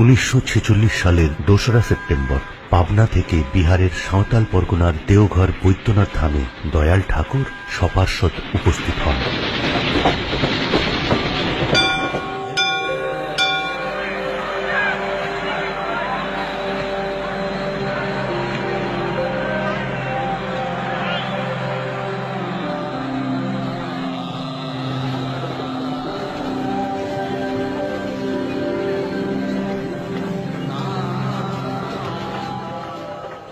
1946 সালের 2রা সেপ্টেম্বর পাবনা থেকে বিহারের সাঁওতাল পরগনার দেওঘর বৈদ্যনাথ ধামে দয়াল ঠাকুর সপার্ষদ উপস্থিত হন।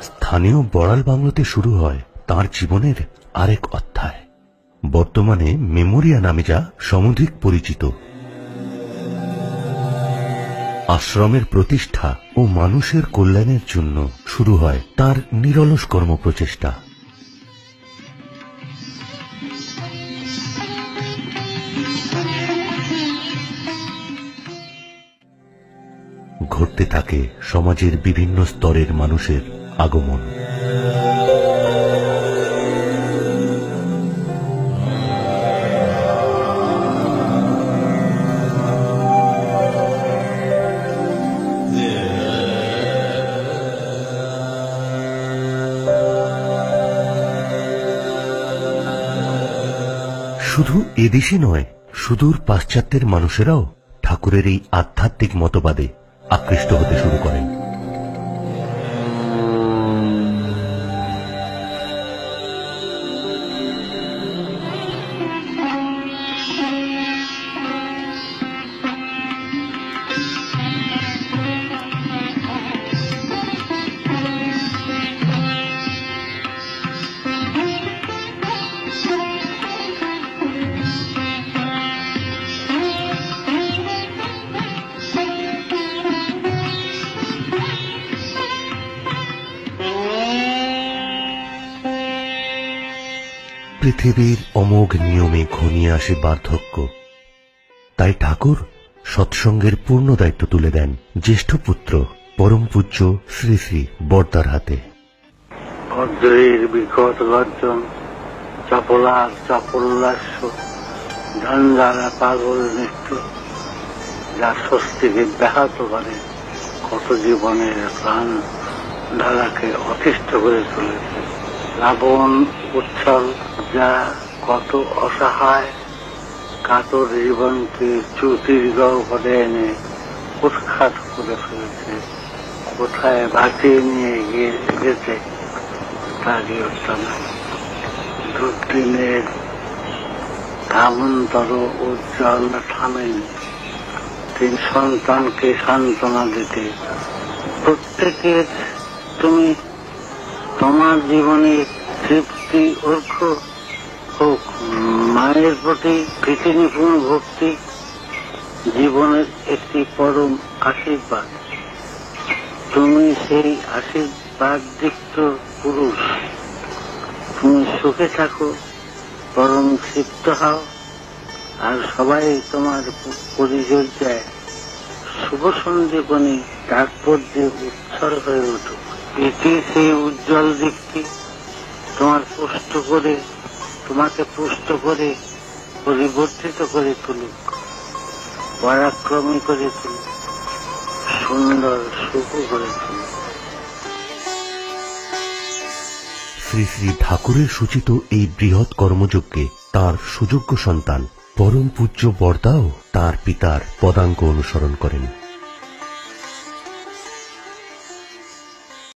স্থানীয় বড়াল বাংলোতে শুরু হয় তাঁর জীবনের আরেক অধ্যায়, বর্তমানে মেমোরিয়া নামে যা সমধিক পরিচিত। আশ্রমের প্রতিষ্ঠা ও মানুষের কল্যাণের জন্য শুরু হয় তাঁর নিরলস কর্মপ্রচেষ্টা। ঘটতে থাকে সমাজের বিভিন্ন স্তরের মানুষের আগমন। শুধু এদেশে নয়, সুদূর পাশ্চাত্যের মানুষেরাও ঠাকুরের এই আধ্যাত্মিক মতবাদে আকৃষ্ট হতে শুরু করেন। পৃথিবীর অমোঘ নিয়মে ঘনিয়ে আসে বার্ধক্য, তাই ঠাকুর সৎসঙ্গের পূর্ণ দায়িত্ব তুলে দেন জ্যেষ্ঠ পুত্র পরম পূজ্য শ্রী শ্রী বর্দার হাতে। অদ্বৈর বিকট গর্জন, চপলার চপল্লাস্য, ঝঞ্ঝারা পাগল নৃত্য, যা স্বস্তিকে ব্যাহত করে, কত জীবনের প্রাণ ধারাকে অতিষ্ঠ করে তুলেছে। রাবণ উচ্ছল, যা কত অসহায় কাতর জীবনকে চ্যুতির গহ্বরে এনে উৎখাত করে ফেলেছে, কোথায় ভাসিয়ে নিয়ে গেছে তারই অর্চনা। দুর্দিনের ধামন্তর উজ্জ্বল থামেন তিন সন্তানকে সান্ত্বনা দিতে। প্রত্যেকের তুমি তোমার জীবনে তৃপ্তি অর্ঘ হোক, মায়ের প্রতি প্রীতি নিপুণ ভক্তি জীবনের একটি পরম আশীর্বাদ। তুমি সেই আশীর্বাদযুক্ত পুরুষ, তুমি সুখে থাকো, পরম তৃপ্ত হও, আর সবাই তোমার পরিচর্যায় শুভ সঞ্জীবনী তাৎপর্যে উচ্ছল হয়ে উঠুক। এটি সেই উজ্জ্বল দিকটি তোমাকে পুষ্ট করে পরিবর্তিত করে তুলুক, পরাক্রমী করে তুলুক, সুন্দর সুখ করে তুলুক। শ্রী শ্রী ঠাকুরের সূচিত এই বৃহৎ কর্মযজ্ঞে তাঁর সুযোগ্য সন্তান পরম পূজ্য বর্দাও তাঁর পিতার পদাঙ্ক অনুসরণ করেন।